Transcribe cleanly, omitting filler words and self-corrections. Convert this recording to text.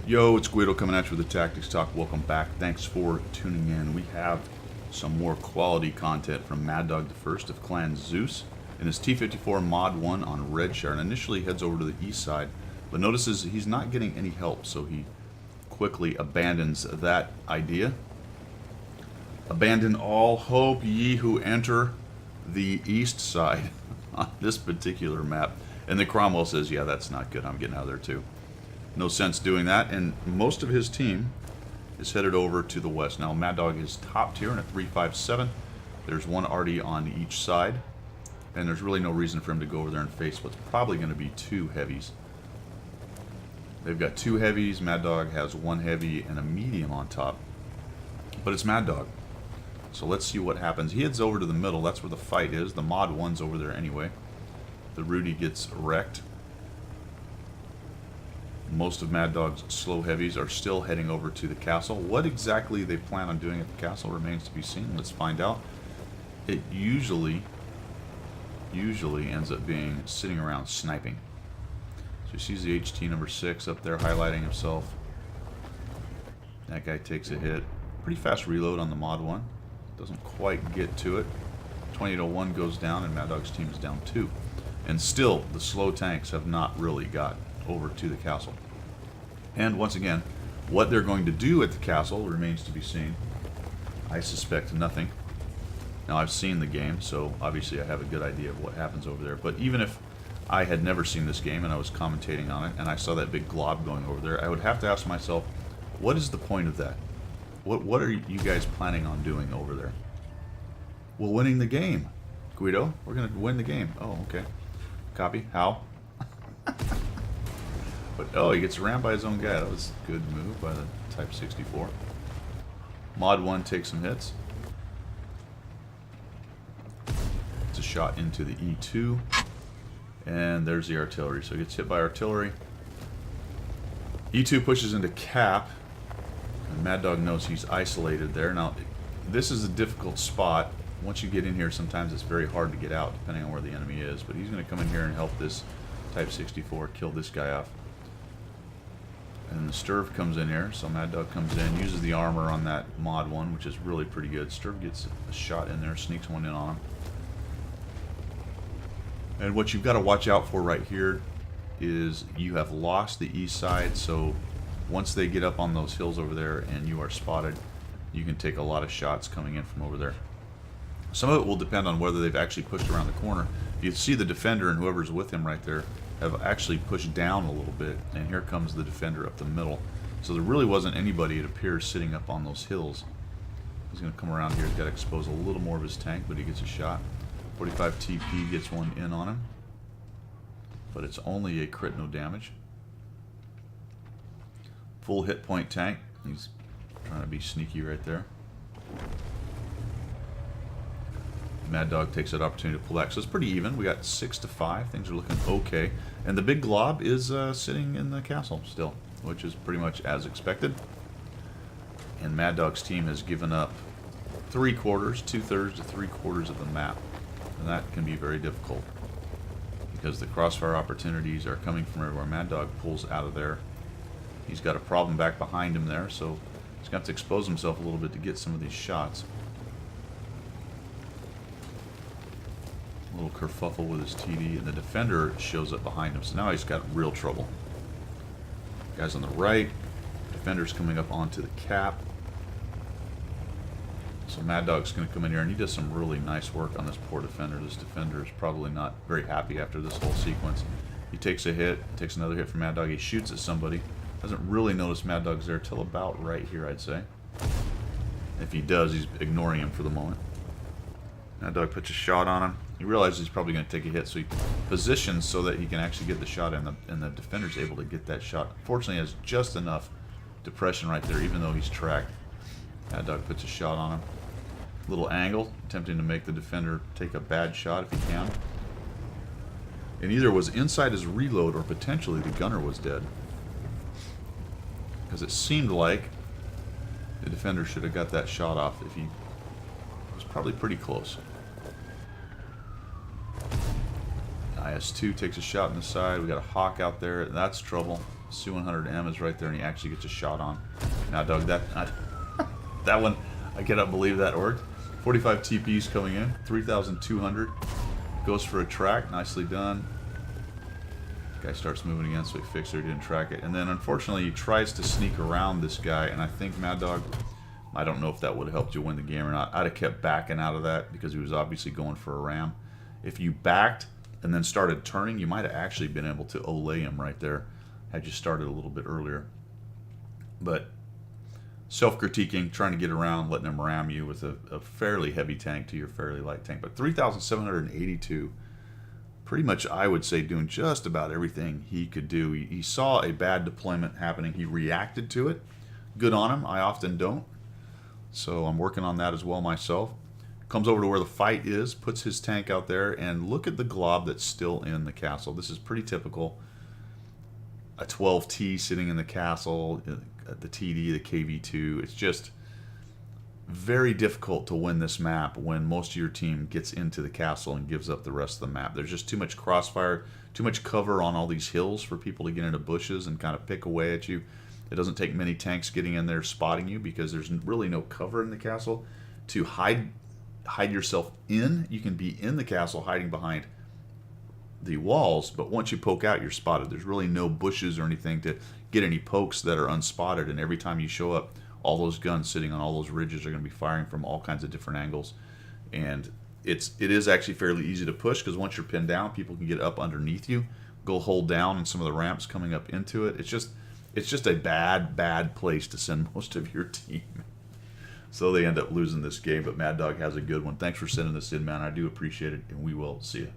Yo, it's Guido coming at you with the Tactics Talk. Welcome back. Thanks for tuning in. We have some more quality content from Madogthefirst of Clan Zeus in his T-54 Mod 1 on Red Share, and initially heads over to the east side, but notices he's not getting any help, so he quickly abandons that idea. Abandon all hope, ye who enter the east side on this particular map. And then Cromwell says, yeah, that's not good. I'm getting out of there too. No sense doing that, and most of his team is headed over to the west. Now, Mad Dog is top tier in a 357. There's one arty on each side, and there's really no reason for him to go over there and face what's probably going to be two heavies. They've got two heavies. Mad Dog has one heavy and a medium on top, but it's Mad Dog. So let's see what happens. He heads over to the middle. That's where the fight is. The Mod 1's over there anyway. The Rudy gets wrecked. Most of Mad Dog's slow heavies are still heading over to the castle. What exactly they plan on doing at the castle remains to be seen. Let's find out. It usually ends up being sitting around sniping. So he sees the HT number 6 up there highlighting himself. That guy takes a hit. Pretty fast reload on the Mod 1. Doesn't quite get to it. 2801 goes down and Mad Dog's team is down 2. And still, the slow tanks have not really got over to the castle. And once again, what they're going to do at the castle remains to be seen. I suspect nothing. Now, I've seen the game, so obviously I have a good idea of what happens over there. But even if I had never seen this game and I was commentating on it and I saw that big glob going over there, I would have to ask myself, what is the point of that? What are you guys planning on doing over there? Well, winning the game, Guido. We're going to win the game. Oh, okay. Copy. How? But, oh, he gets rammed by his own guy. That was a good move by the Type 64. Mod 1 takes some hits. It's a shot into the E2. And there's the artillery. So he gets hit by artillery. E2 pushes into cap. And Mad Dog knows he's isolated there. Now, this is a difficult spot. Once you get in here, sometimes it's very hard to get out, depending on where the enemy is. But he's going to come in here and help this Type 64 kill this guy off. And the Sturv comes in here, so Mad Dog comes in, uses the armor on that Mod 1, which is really pretty good. Sturv gets a shot in there, sneaks one in on him. And what you've got to watch out for right here is you have lost the east side, so once they get up on those hills over there and you are spotted, you can take a lot of shots coming in from over there. Some of it will depend on whether they've actually pushed around the corner. You see the defender and whoever's with him right there have actually pushed down a little bit, and here comes the defender up the middle. So there really wasn't anybody, it appears, sitting up on those hills. He's going to come around here. He's got to expose a little more of his tank, but he gets a shot. 45 TP gets one in on him, but it's only a crit, no damage. Full hit point tank. He's trying to be sneaky right there. Mad Dog takes that opportunity to pull back. So it's pretty even. We got 6-5. Things are looking okay. And the big glob is sitting in the castle still, which is pretty much as expected. And Mad Dog's team has given up 3/4, 2/3 to 3/4 of the map. And that can be very difficult because the crossfire opportunities are coming from everywhere. Mad Dog pulls out of there. He's got a problem back behind him there, so he's got to expose himself a little bit to get some of these shots. A little kerfuffle with his TD, and the defender shows up behind him, so now he's got real trouble. Guys on the right, defender's coming up onto the cap. So Mad Dog's going to come in here, and he does some really nice work on this poor defender. This defender is probably not very happy after this whole sequence. He takes a hit, takes another hit from Mad Dog. He shoots at somebody. Doesn't really notice Mad Dog's there till about right here, I'd say. If he does, he's ignoring him for the moment. Mad Dog puts a shot on him. He realizes he's probably going to take a hit, so he positions so that he can actually get the shot, and the defender's able to get that shot. Fortunately, he has just enough depression right there, even though he's tracked. Mad Dog puts a shot on him. Little angle, attempting to make the defender take a bad shot if he can. And either was inside his reload or potentially the gunner was dead. Because it seemed like the defender should have got that shot off if he was probably pretty close. IS-2 takes a shot in the side. We got a Hawk out there. That's trouble. Su-100M is right there, and he actually gets a shot on. Now, Doug, that that one, I cannot believe that worked. 45 TPs coming in, 3,200. Goes for a track, nicely done. Guy starts moving again, so he fixed it, didn't track it. And then, unfortunately, he tries to sneak around this guy, and I think Mad Dog, I don't know if that would have helped you win the game or not. I'd have kept backing out of that because he was obviously going for a ram. If you backed and then started turning, you might have actually been able to olay him right there had you started a little bit earlier. But self-critiquing, trying to get around, letting him ram you with a fairly heavy tank to your fairly light tank. But 3,782, pretty much I would say doing just about everything he could do. He saw a bad deployment happening. He reacted to it. Good on him. I often don't. So I'm working on that as well myself. Comes over to where the fight is, puts his tank out there, and look at the glob that's still in the castle. This is pretty typical. A 12T sitting in the castle, the TD, the KV2. It's just very difficult to win this map when most of your team gets into the castle and gives up the rest of the map. There's just too much crossfire, too much cover on all these hills for people to get into bushes and kind of pick away at you. It doesn't take many tanks getting in there spotting you because there's really no cover in the castle to hide yourself in. You can be in the castle hiding behind the walls, but once you poke out, you're spotted. There's really no bushes or anything to get any pokes that are unspotted, and every time you show up, all those guns sitting on all those ridges are going to be firing from all kinds of different angles. And it is actually fairly easy to push because once you're pinned down, people can get up underneath you, go hold down in some of the ramps coming up into it. It's just a bad place to send most of your team. So they end up losing this game, but Mad Dog has a good one. Thanks for sending this in, man. I do appreciate it, and we will see you.